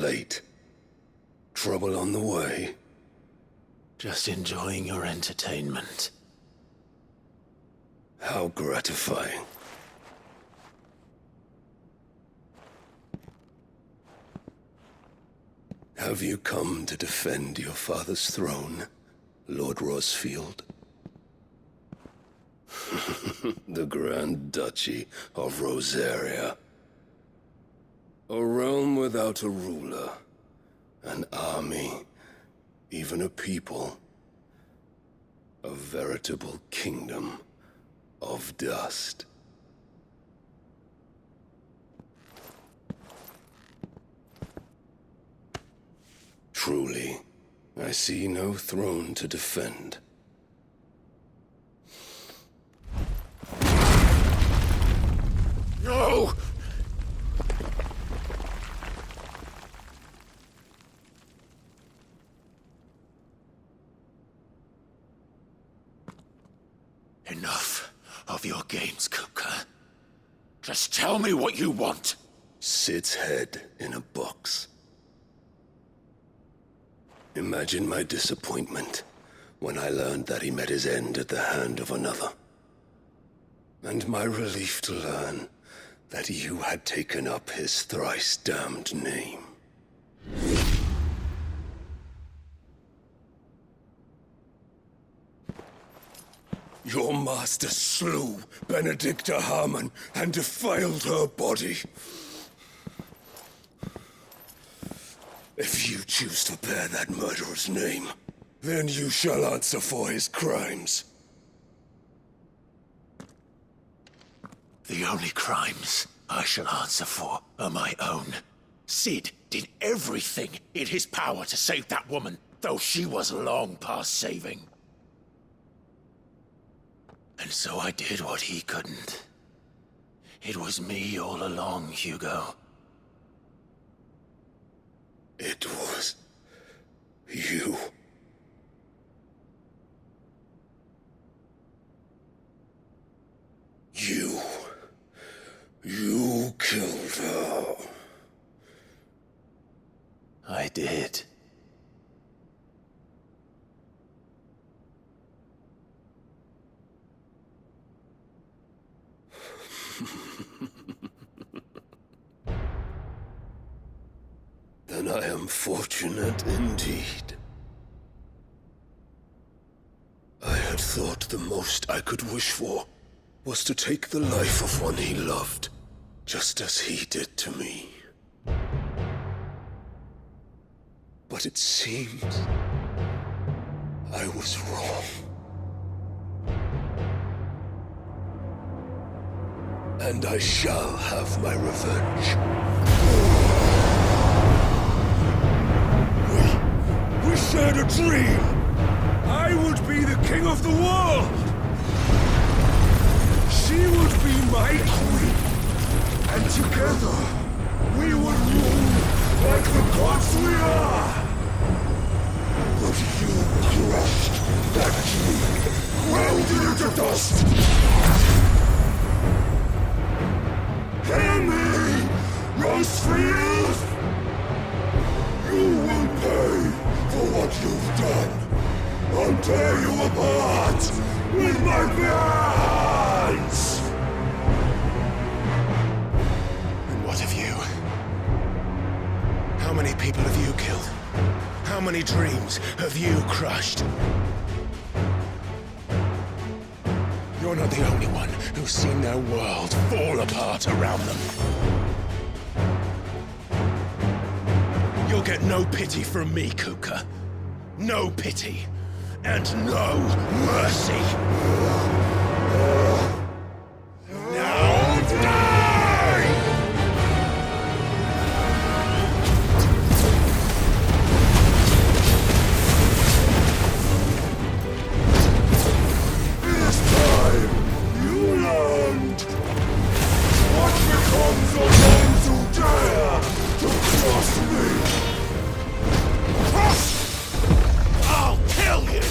late. Trouble on the way? Just enjoying your entertainment. How gratifying. Have you come to defend your father's throne, Lord Rosfield? The Grand Duchy of Rosaria. A realm without a ruler, an army, even a people. A veritable kingdom of dust. Truly, I see no throne to defend. No! Enough of your games, Kuka. Just tell me what you want. Sid's head in a box. Imagine my disappointment when I learned that he met his end at the hand of another. And my relief to learn that you had taken up his thrice-damned name. Your master slew Benedicta Harmon and defiled her body. If you choose to bear that murderer's name, then you shall answer for his crimes. The only crimes I shall answer for are my own. Sid did everything in his power to save that woman, though she was long past saving. And so I did what he couldn't. It was me all along, Hugo. It was you. You killed her. I did. Then I am fortunate indeed. I had thought the most I could wish for was to take the life of one he loved, just as he did to me. But it seems I was wrong. And I shall have my revenge. We shared a dream! I would be the king of the world! She would be my queen! And together, we would rule like the gods we are! But you crushed that dream, ground it into dust! Hear me, Rosefield! You will pay for what you've done. I'll tear you apart with my hands! And what of you? How many people have you killed? How many dreams have you crushed? You're not the only one who's seen their world fall apart around them. You'll get no pity from me, Kuka. No pity. And no mercy. Now die! This time, you learned what becomes of those who dare to cross me! I'll kill you!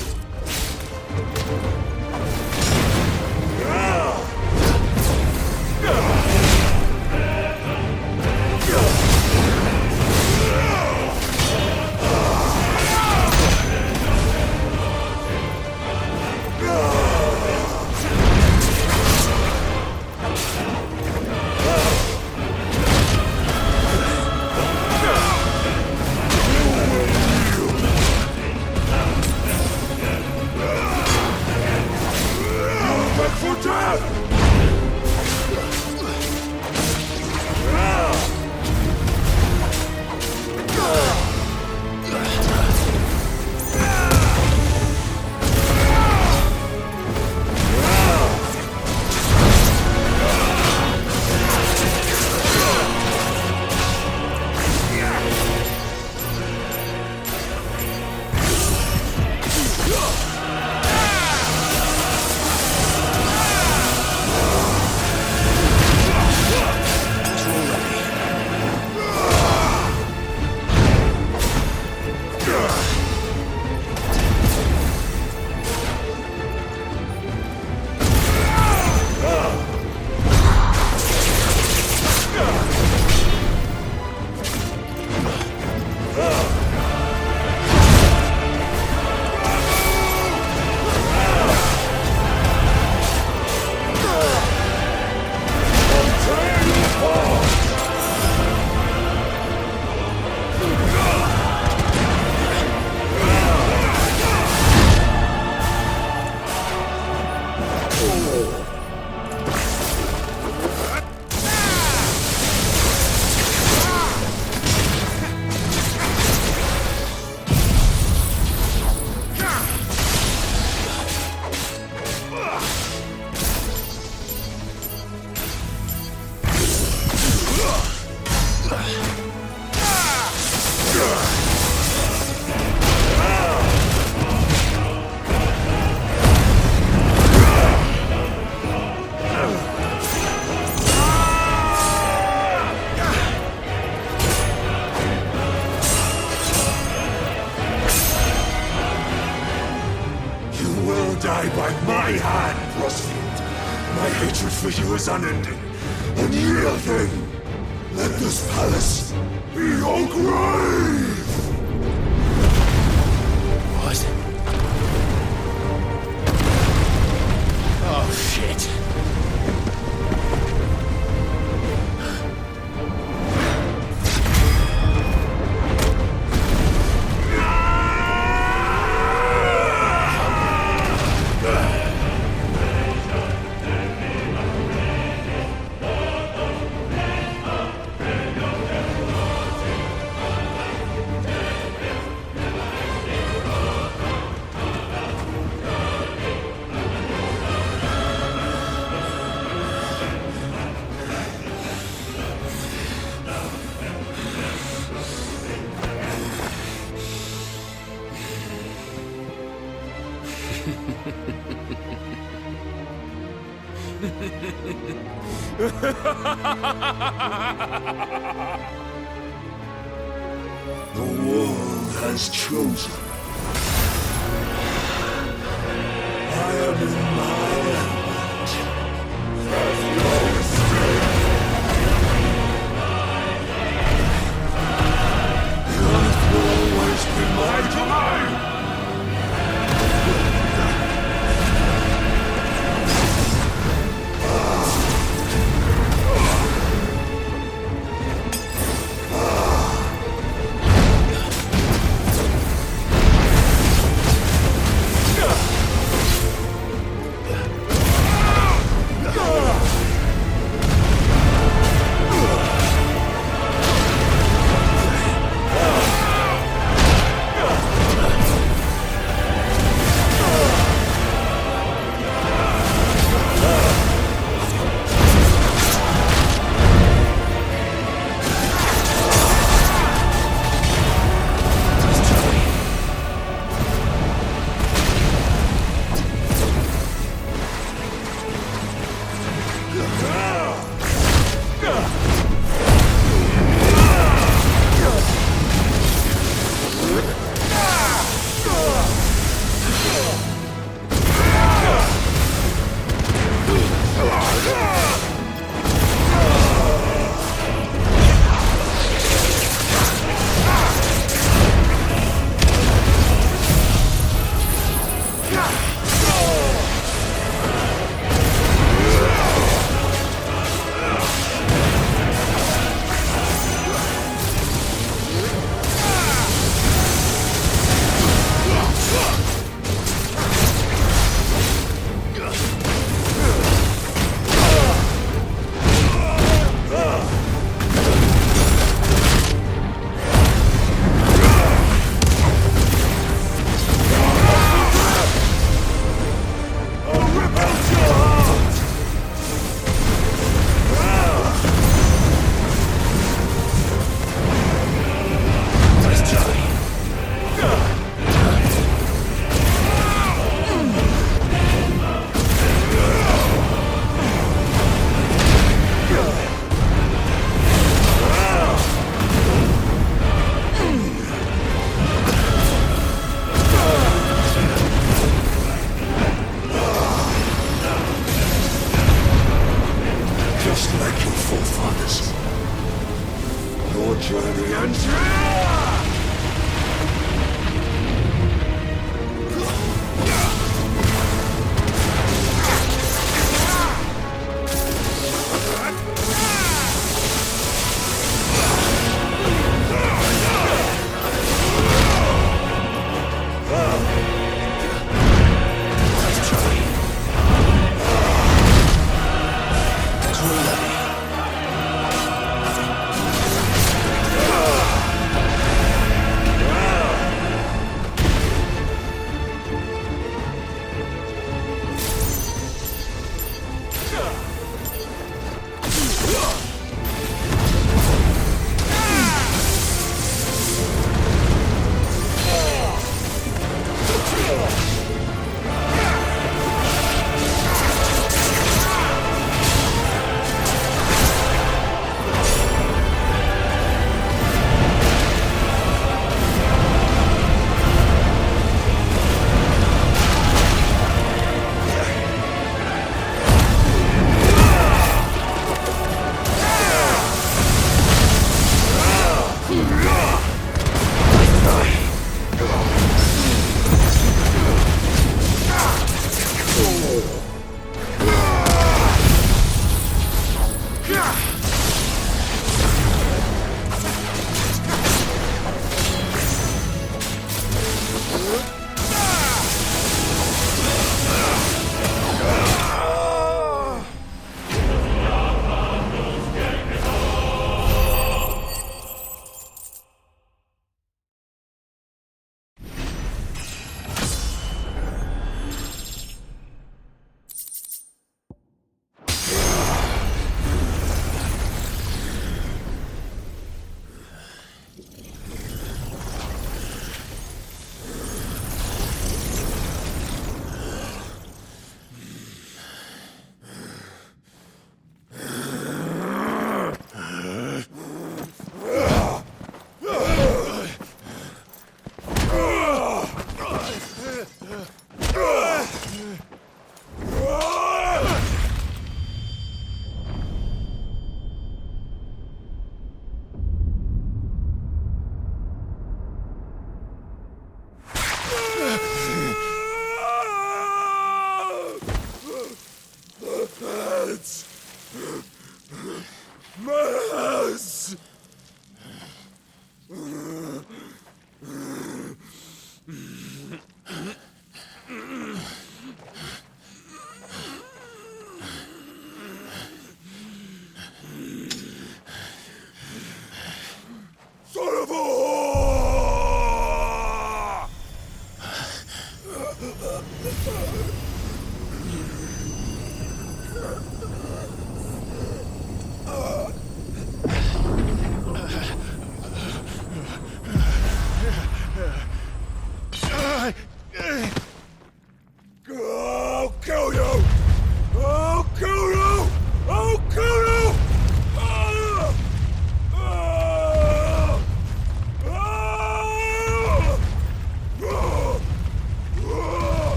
hand, Rosfield. My hatred for you is unending, unyielding. Let this palace be your grave! What? Oh, shit. The world has chosen. I am in my element. As your mistake. The earth will always be my domain. journey and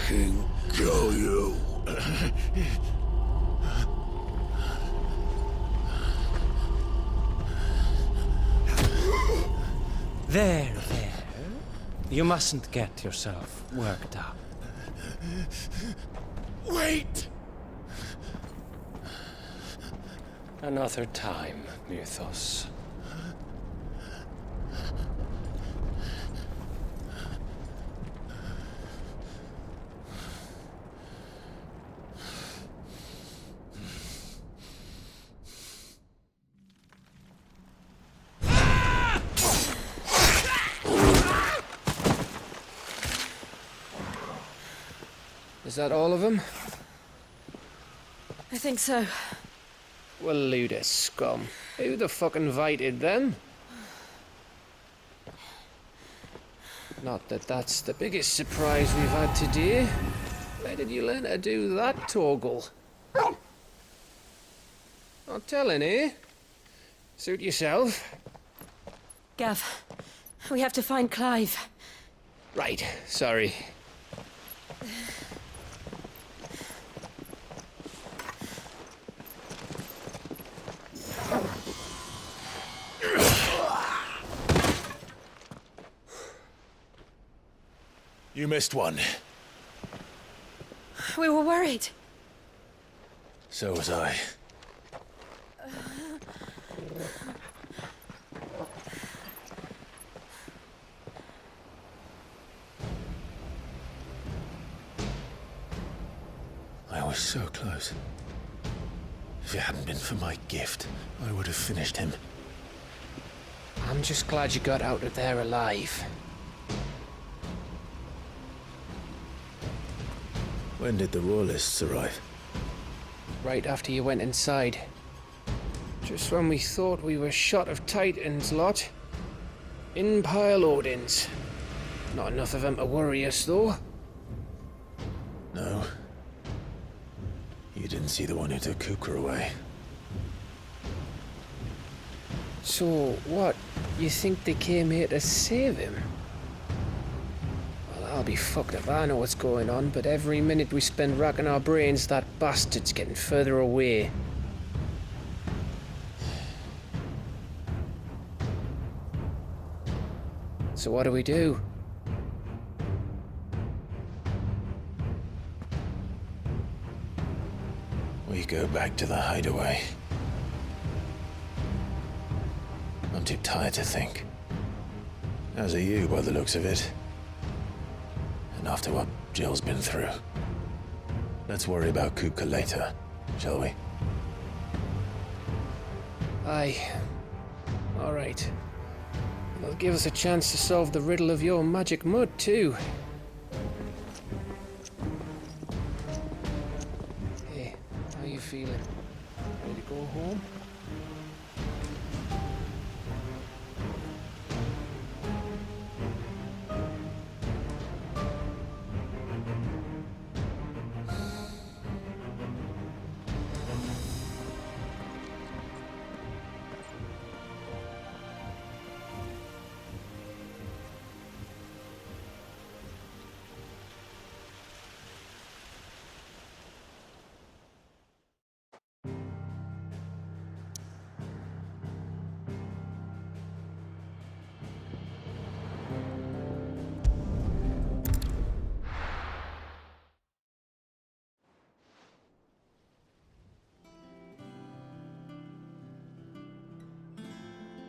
fucking kill you. There. You mustn't get yourself worked up. Wait! Another time, Mythos. Is that all of them? I think so. Well, Luda scum. Who the fuck invited them? Not that that's the biggest surprise we've had today. Where did you learn to do that, Torgal? Not telling, eh? Suit yourself. Gav, we have to find Clive. Right, sorry. You missed one. We were worried. So was I. I was so close. If it hadn't been for my gift, I would have finished him. I'm just glad you got out of there alive. When did the Royalists arrive? Right after you went inside. Just when we thought we were shot of Titans lot. In pile Odins. Not enough of them to worry us, though. No. You didn't see the one who took Kukra away. So, what? You think they came here to save him? Well, I'll be fucked if I know what's going on, but every minute we spend racking our brains, that bastard's getting further away. So what do we do? We go back to the hideaway. I'm too tired to think. As are you, by the looks of it. And after what Jill's been through. Let's worry about Kuka later, shall we? Aye. All right. It'll give us a chance to solve the riddle of your magic mud, too. Hey, how you feeling? Ready to go home?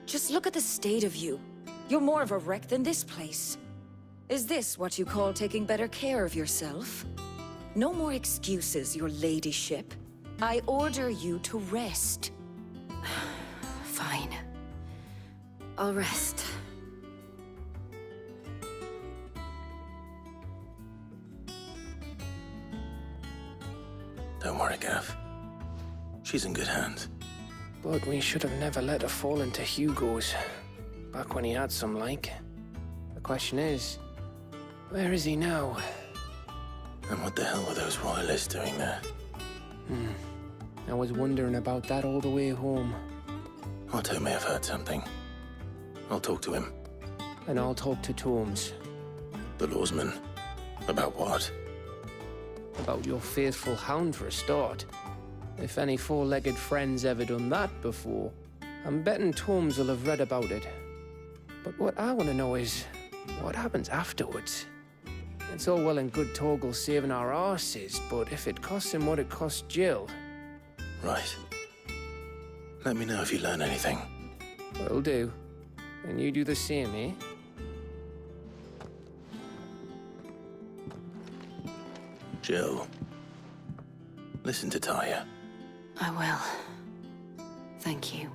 Just look at the state of you. You're more of a wreck than this place. Is this what you call taking better care of yourself? No more excuses, your ladyship. I order you to rest. Fine. I'll rest. Don't worry, Gav. She's in good hands. But we should have never let her fall into Hugo's. Back when he had some like. The question is, where is he now? And what the hell were those royalists doing there? I was wondering about that all the way home. Otto may have heard something. I'll talk to him. And I'll talk to Tomes. The lawsman. About what? About your faithful hound for a start. If any four-legged friend's ever done that before, I'm betting Torms will have read about it. But what I want to know is, what happens afterwards? It's all well and good Torgal saving our arses, but if it costs him what it cost Jill... Right. Let me know if you learn anything. Will do. And you do the same, eh? Jill, listen to Taya. I will. Thank you.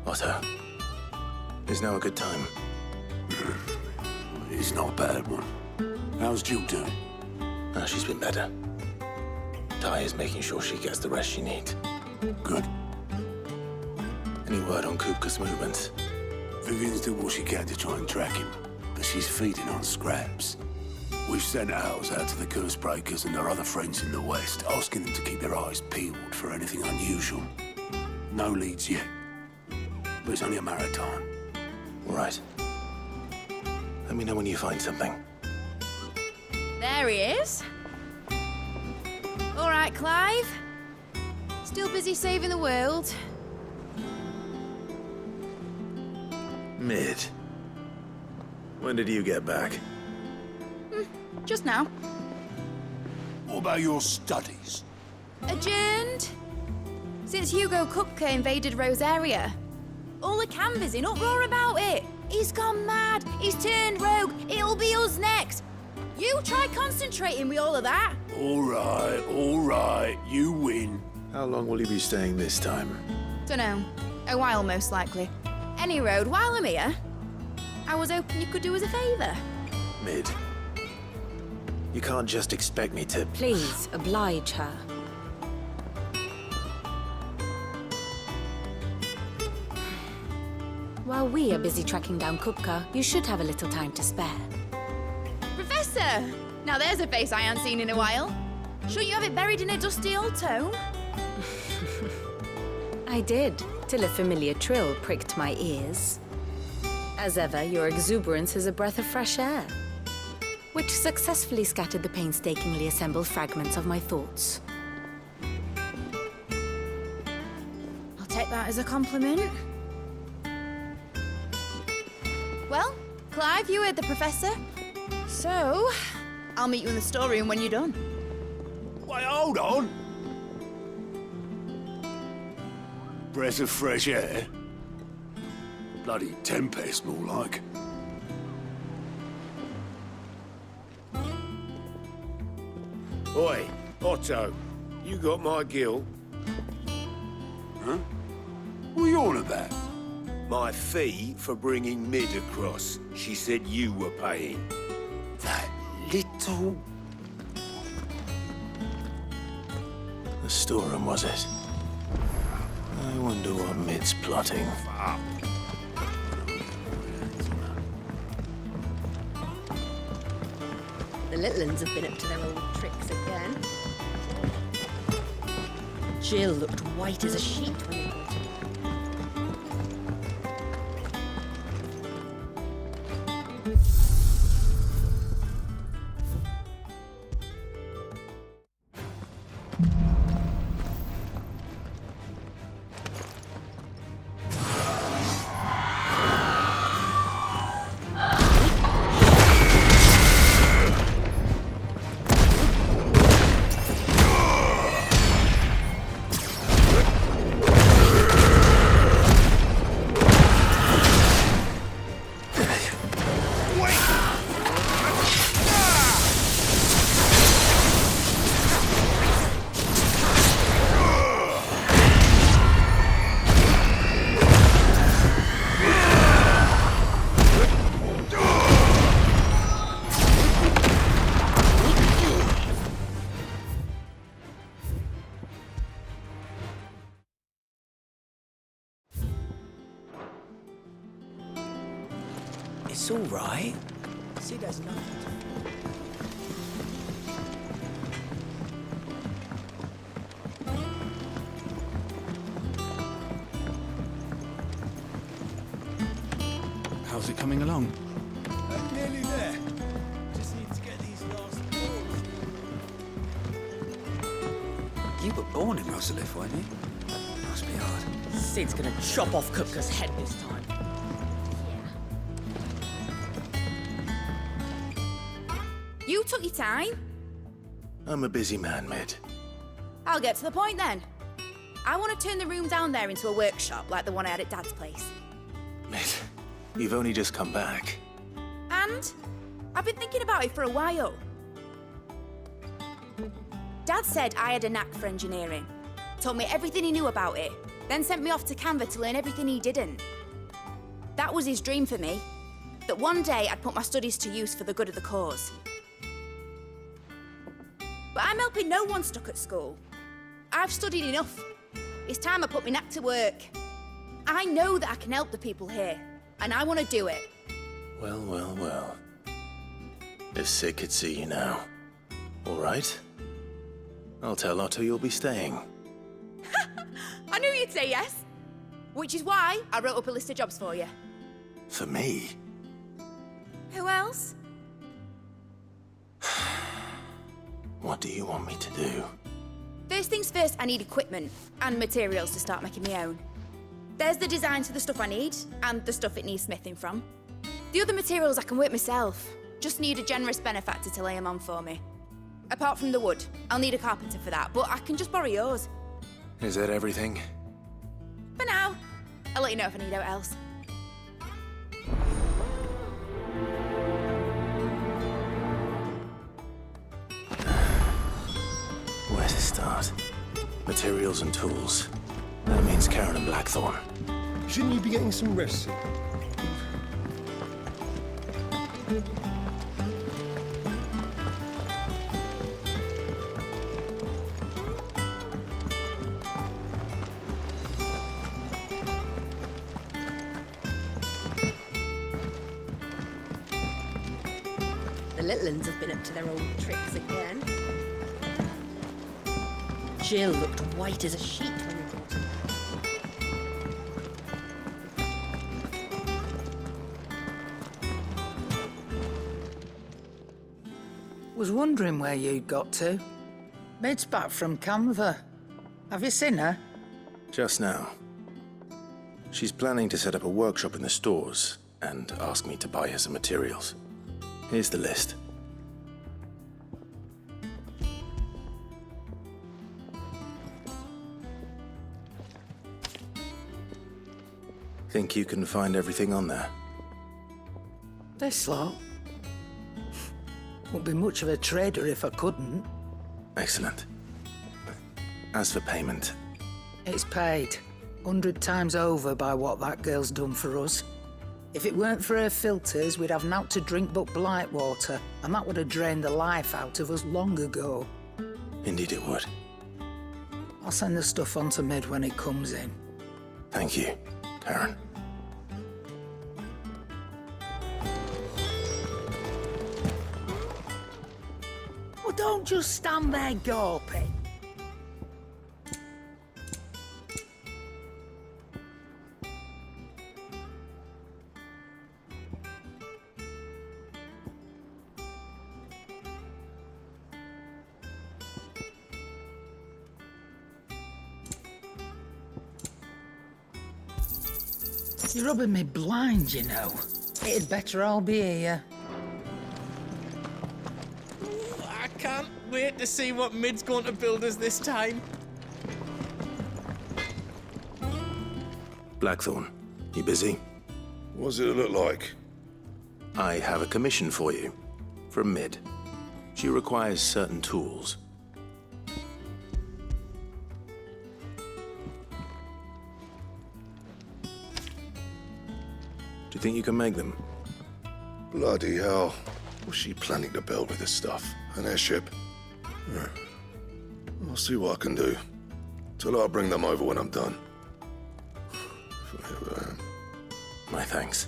Otto, is now a good time? It's not a bad one. How's Jill doing? She's been better. Taya's making sure she gets the rest she needs. Good. Any word on Kupka's movements? Vivian's doing what she can to try and track him, but she's feeding on scraps. We've sent ours out to the Cursebreakers and their other friends in the West, asking them to keep their eyes peeled for anything unusual. No leads yet, but it's only a matter of time. All right. Let me know when you find something. There he is. All right, Clive. Still busy saving the world. Mid. When did you get back? Just now. What about your studies? Adjourned. Since Hugo Kupka invaded Rosaria. All the canvas in uproar about it. He's gone mad. He's turned rogue. It'll be us next. You try concentrating with all of that. All right, you win. How long will you be staying this time? Dunno. A while, most likely. Any road, while I'm here, I was hoping you could do us a favour. Mid. You can't just expect me to... Please, oblige her. While we are busy tracking down Kupka, you should have a little time to spare. Professor! Now there's a face I haven't seen in a while. Shouldn't you have it buried in a dusty old tome? I did, till a familiar trill pricked my ears. As ever, your exuberance is a breath of fresh air, which successfully scattered the painstakingly assembled fragments of my thoughts. I'll take that as a compliment. Well, Clive, you heard the Professor. So, I'll meet you in the storeroom when you're done. Wait, hold on. Breath of fresh air? Bloody tempest, more like. Oi, Otto, you got my gill? Huh? What are you on about? My fee for bringing Mid across. She said you were paying. That little... The storeroom, was it? I wonder what Mid's plotting. The little uns have been up to their old tricks again. Jill looked white as a sheet when they brought her. It's all right. See, there's nothing to... How's it coming along? I'm nearly there. Just need to get these last doors. You were born in Rosalith, weren't you? Must be hard. Sid's gonna chop off Kupka's head this time. You took your time. I'm a busy man, Mid. I'll get to the point then. I want to turn the room down there into a workshop like the one I had at Dad's place. Mid, you've only just come back. And I've been thinking about it for a while. Dad said I had a knack for engineering. Told me everything he knew about it, then sent me off to Canva to learn everything he didn't. That was his dream for me, that one day I'd put my studies to use for the good of the cause. But I'm helping no one stuck at school. I've studied enough. It's time I put my knack to work. I know that I can help the people here, and I want to do it. Well, well, well. If Sid could see you now. All right. I'll tell Otto you'll be staying. I knew you'd say yes. Which is why I wrote up a list of jobs for you. For me? Who else? What do you want me to do? First things first, I need equipment and materials to start making my own. There's the designs for the stuff I need and the stuff it needs smithing from. The other materials I can work myself. Just need a generous benefactor to lay them on for me. Apart from the wood, I'll need a carpenter for that, but I can just borrow yours. Is that everything? For now. I'll let you know if I need out else. Where to start? Materials and tools. That means Karen and Blackthorn. Shouldn't you be getting some rest soon? The little uns have been up to their old tricks again. Jill looked white as a sheet when they brought her. Was wondering where you'd got to. Mid's back from Canva. Have you seen her? Just now. She's planning to set up a workshop in the stores. and asked me to buy her some materials. Here's the list. Think you can find everything on there? This lot? Wouldn't be much of a trader if I couldn't. Excellent. As for payment... It's paid. 100 times over by what that girl's done for us. If it weren't for her filters, we'd have naught to drink but blight water, and that would have drained the life out of us long ago. Indeed it would. I'll send the stuff on to Mid when it comes in. Thank you, Karen. Well, don't just stand there gawping. You're rubbing me blind, you know. It'd better all be here. I can't wait to see what Mid's going to build us this time. Blackthorn, you busy? What's it look like? I have a commission for you. From Mid. She requires certain tools. Do you think you can make them? Bloody hell. What's she planning to build with this stuff? An airship? I'll see what I can do. Tell her I'll bring them over when I'm done. My thanks.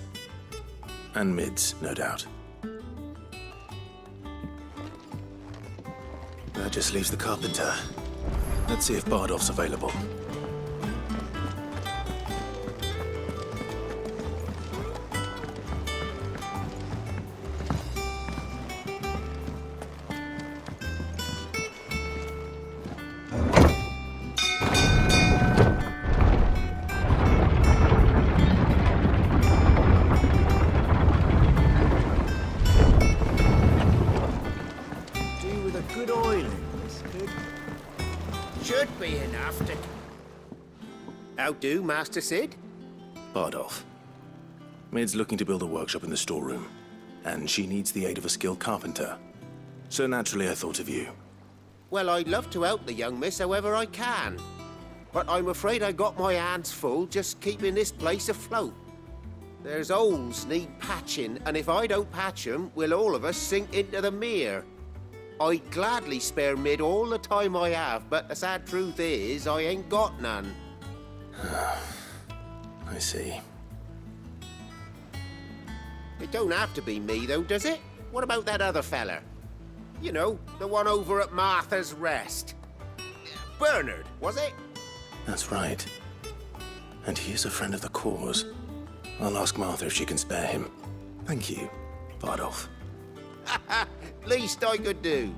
And Mid's, no doubt. That just leaves the carpenter. Let's see if Bardolph's available. How do, Master Sid? Bardolph. Mid's looking to build a workshop in the storeroom, and she needs the aid of a skilled carpenter. So naturally I thought of you. Well, I'd love to help the young miss however I can. But I'm afraid I got my hands full just keeping this place afloat. There's holes need patching, and if I don't patch them, we'll all of us sink into the mere. I'd gladly spare Mid all the time I have, but the sad truth is, I ain't got none. I see. It don't have to be me, though, does it? What about that other fella? You know, the one over at Martha's Rest. Bernard, was it? That's right. And he is a friend of the cause. I'll ask Martha if she can spare him. Thank you, Bardolph. Least I could do.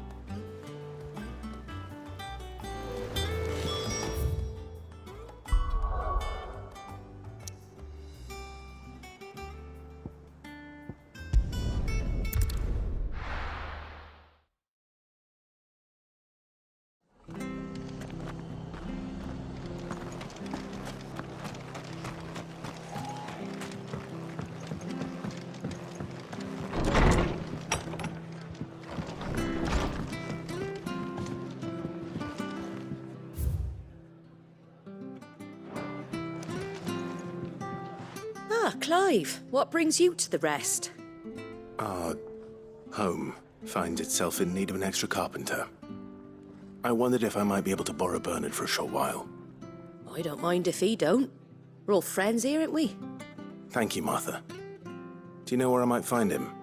Ah, Clive, what brings you to the Rest? Our home finds itself in need of an extra carpenter. I wondered if I might be able to borrow Bernard for a short while. I don't mind if he don't. We're all friends here, aren't we? Thank you, Martha. Do you know where I might find him?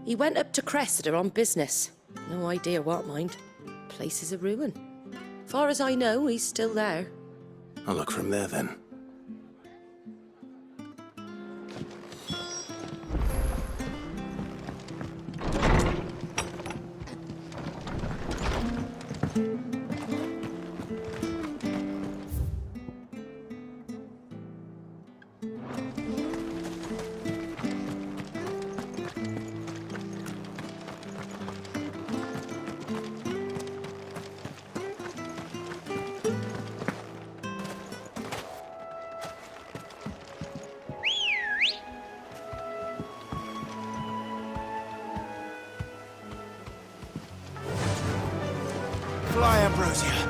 He went up to Cressida on business. No idea what, mind. Place is a ruin. Far as I know, he's still there. I'll look for him there, then. Ambrosia.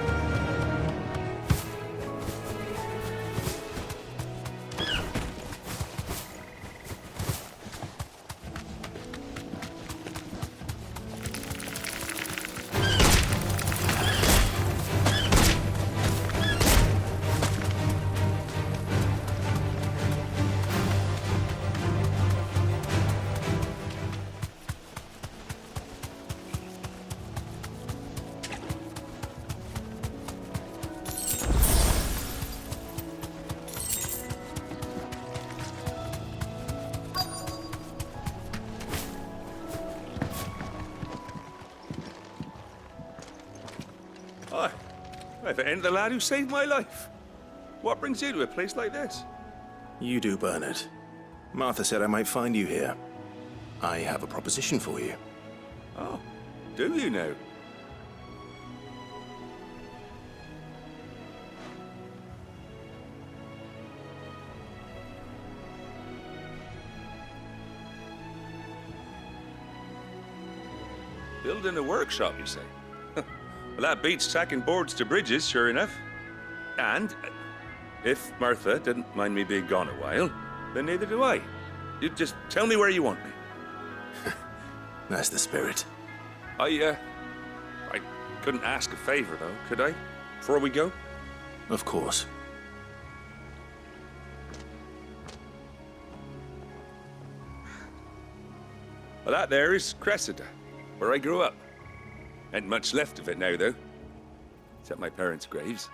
Hi. If it ain't the lad who saved my life. What brings you to a place like this? You do, Bernard. Martha said I might find you here. I have a proposition for you. Oh, do you now? Building a workshop, you say? Well, that beats tacking boards to bridges, sure enough. And if Martha didn't mind me being gone a while, then neither do I. You just tell me where you want me. That's the spirit. I couldn't ask a favor, though, could I? Before we go? Of course. Well, that there is Cressida, where I grew up. Ain't much left of it now, though. Except my parents' graves.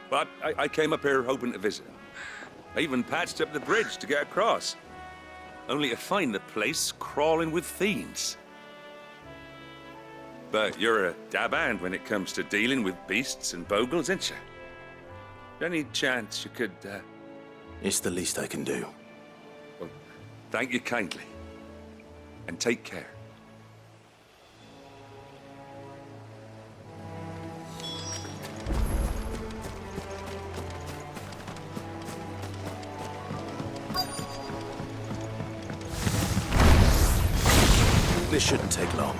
But I came up here hoping to visit. I even patched up the bridge to get across. Only to find the place crawling with fiends. But you're a dab hand when it comes to dealing with beasts and bogles, ain't you? Any chance you could, It's the least I can do. Well, thank you kindly. And take care. This shouldn't take long.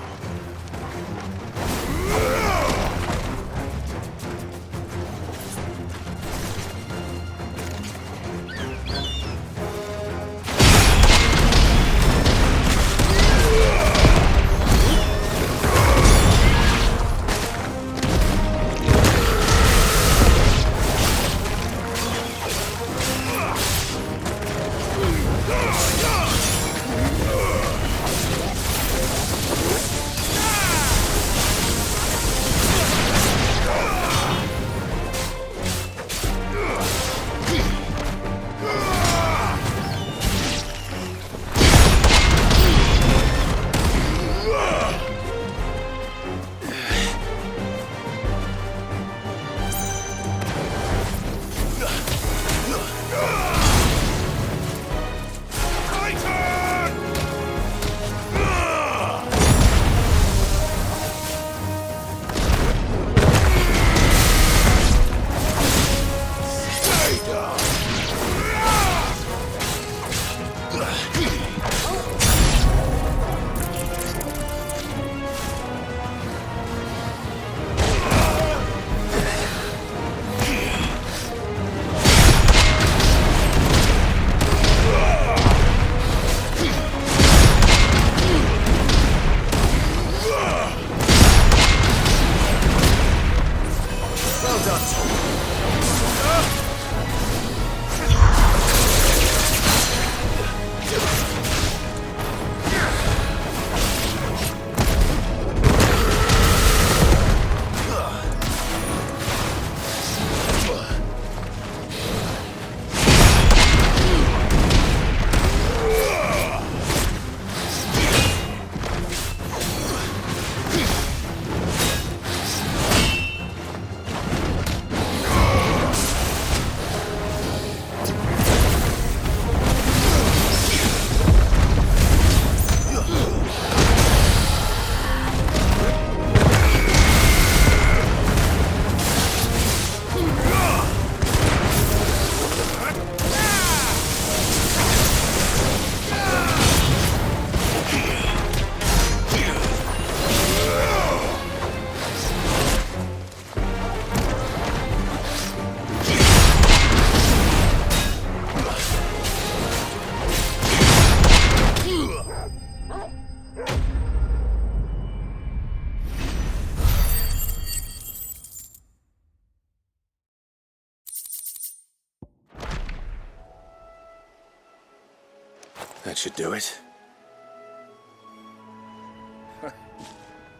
That should do it.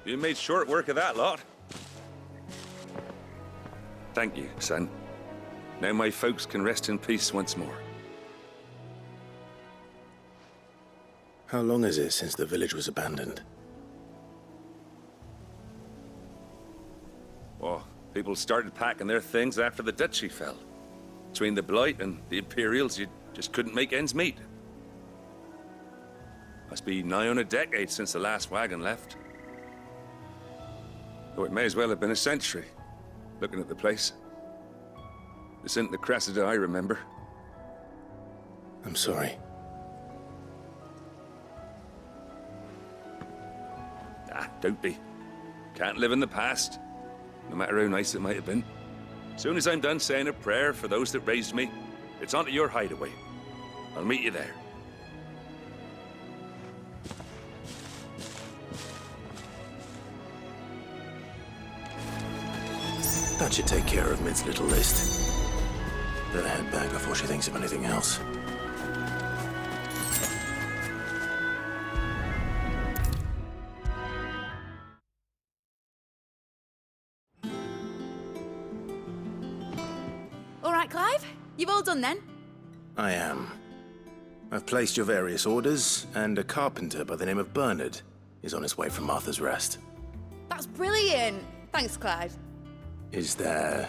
You made short work of that lot. Thank you, son. Now my folks can rest in peace once more. How long is it since the village was abandoned? Oh, people started packing their things after the duchy fell. Between the Blight and the Imperials, you just couldn't make ends meet. Must be nigh on a decade since the last wagon left. Though it may as well have been a century, looking at the place. This isn't the Cressida I remember. I'm sorry. Ah, don't be. Can't live in the past, no matter how nice it might have been. Soon as I'm done saying a prayer for those that raised me, it's on to your hideaway. I'll meet you there. That should take care of Mid's little list. Better head back before she thinks of anything else. All right, Clive? You've all done then? I am. I've placed your various orders, and a carpenter by the name of Bernard is on his way from Martha's Rest. That's brilliant. Thanks, Clive. Is there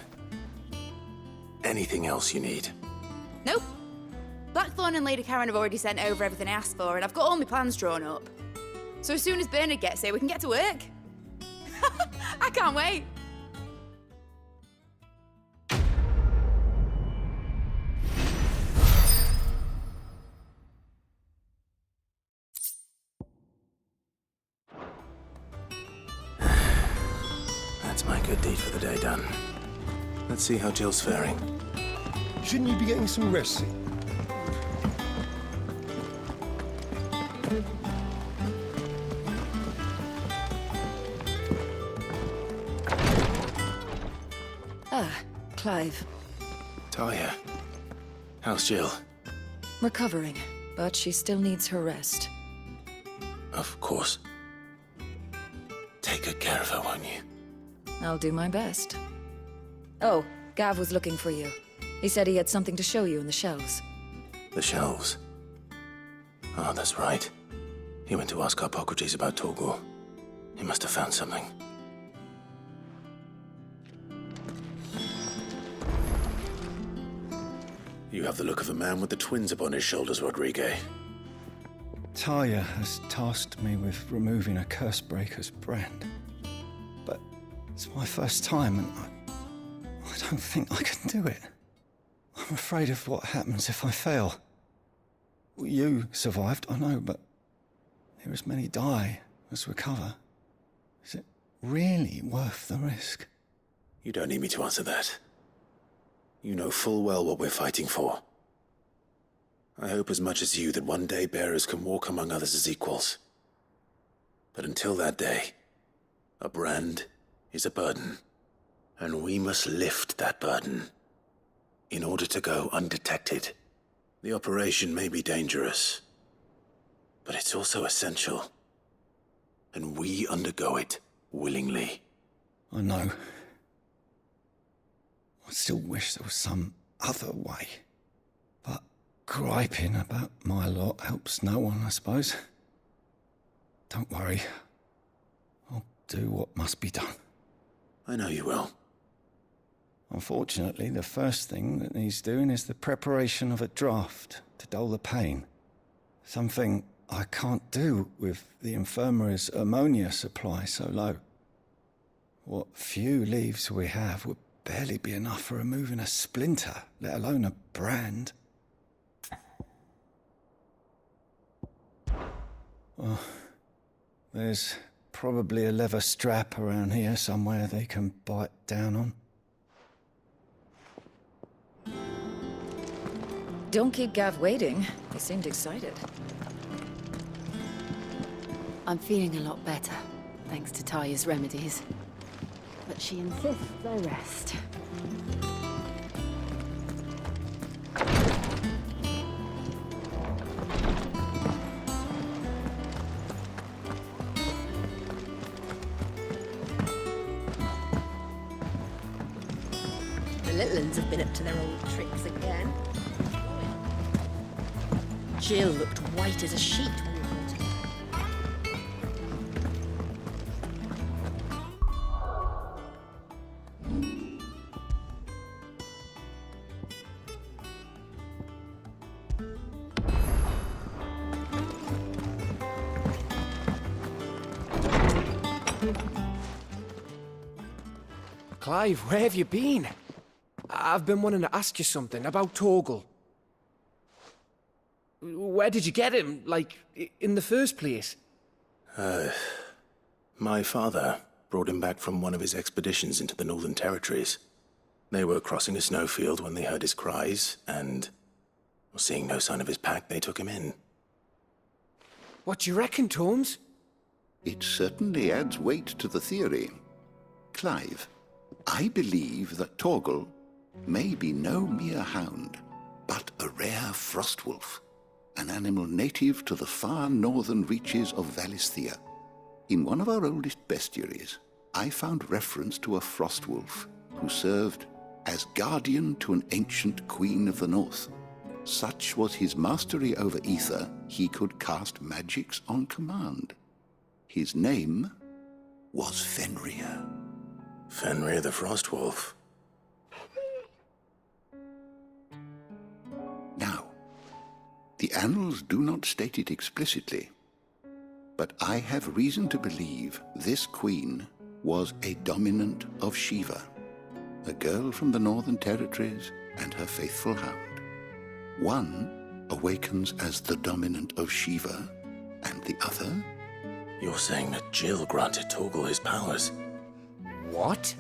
anything else you need? Nope. Blackthorn and Lady Karen have already sent over everything I asked for, and I've got all my plans drawn up. So as soon as Bernard gets here, we can get to work. I can't wait. That's my good deed for the day done. Let's see how Jill's faring. Shouldn't you be getting some rest, Sid? Ah, Clive. Talia, how's Jill? Recovering, but she still needs her rest. Of course. Take good care of her, won't you? I'll do my best. Oh, Gav was looking for you. He said he had something to show you in the shelves. The shelves. Oh, that's right. He went to ask Hippocrates about Torgor. He must have found something. You have the look of a man with the twins upon his shoulders, Rodrigue. Talia has tasked me with removing a Cursebreaker's brand. But it's my first time, and I don't think I can do it. I'm afraid of what happens if I fail. You survived, I know, but there as many die as recover. Is it really worth the risk? You don't need me to answer that. You know full well what we're fighting for. I hope as much as you that one day bearers can walk among others as equals. But until that day, a brand is a burden, and we must lift that burden in order to go undetected. The operation may be dangerous, but it's also essential, and we undergo it willingly. I know. I still wish there was some other way. But griping about my lot helps no one, I suppose. Don't worry. I'll do what must be done. I know you will. Unfortunately, the first thing that needs doing is the preparation of a draft to dull the pain. Something I can't do with the infirmary's ammonia supply so low. What few leaves we have would barely be enough for removing a splinter, let alone a brand. Oh, there's probably a leather strap around here somewhere they can bite down on. Don't keep Gav waiting. He seemed excited. I'm feeling a lot better, thanks to Talia's remedies. But she insists I rest. villains have been up to their old tricks again. Jill looked white as a sheet when we brought her. Clive, where have you been? I've been wanting to ask you something about Torgal. Where did you get him, like, in the first place? My father brought him back from one of his expeditions into the Northern Territories. They were crossing a snowfield when they heard his cries, and seeing no sign of his pack, they took him in. What do you reckon, Tomes? It certainly adds weight to the theory. Clive, I believe that Torgal may be no mere hound, but a rare frostwolf, an animal native to the far northern reaches of Valisthea. In one of our oldest bestiaries, I found reference to a frostwolf who served as guardian to an ancient queen of the north. Such was his mastery over ether, he could cast magics on command. His name was Fenrir. Fenrir the Frostwolf. Now, the annals do not state it explicitly, but I have reason to believe this queen was a dominant of Shiva, a girl from the Northern Territories and her faithful hound. One awakens as the dominant of Shiva, and the other? You're saying that Jill granted Torgal his powers? What?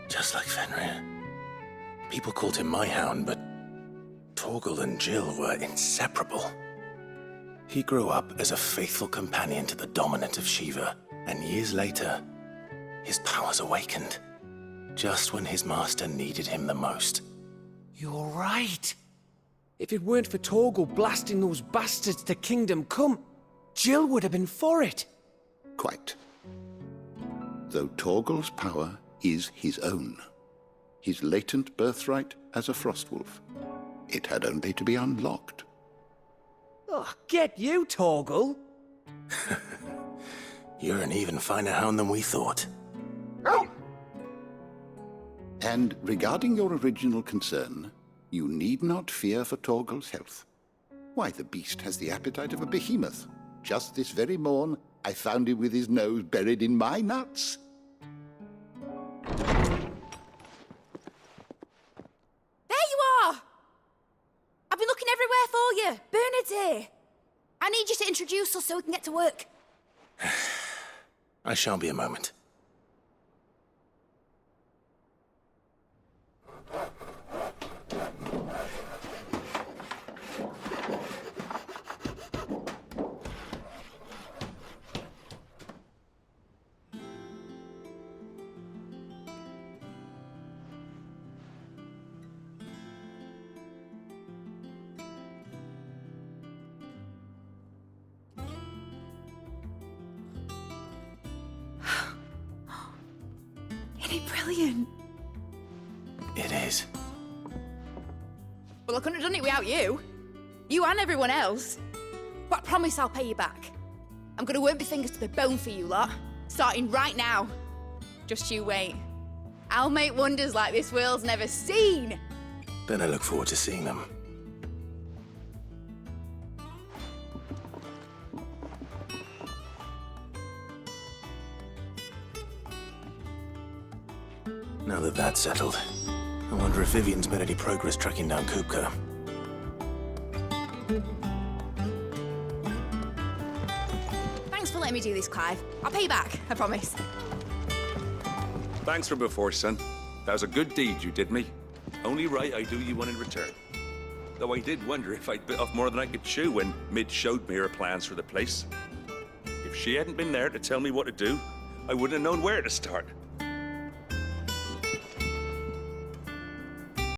Just like Fenrir. People called him my hound, but Torgal and Jill were inseparable. He grew up as a faithful companion to the dominant of Shiva, and years later, his powers awakened, just when his master needed him the most. You're right. If it weren't for Torgal blasting those bastards to Kingdom Come, Jill would have been for it. Quite. Though Torgal's power is his own, his latent birthright as a Frostwolf, it had only to be unlocked. Oh, get you, Torgal! You're an even finer hound than we thought. And regarding your original concern, you need not fear for Torgal's health. Why, the beast has the appetite of a behemoth. Just this very morn, I found him with his nose buried in my nuts. There you are! I've been looking everywhere for you. Bernard's here. I need you to introduce us so we can get to work. I shall be a moment. Brilliant. It is. Well, I couldn't have done it without you. You and everyone else. But I promise I'll pay you back. I'm gonna work my fingers to the bone for you lot, starting right now. Just you wait. I'll make wonders like this world's never seen. Then I look forward to seeing them. Now that that's settled, I wonder if Vivian's made any progress tracking down Kupka. Thanks for letting me do this, Clive. I'll pay you back, I promise. Thanks for before, son. That was a good deed you did me. Only right I do you one in return. Though I did wonder if I'd bit off more than I could chew when Mid showed me her plans for the place. If she hadn't been there to tell me what to do, I wouldn't have known where to start.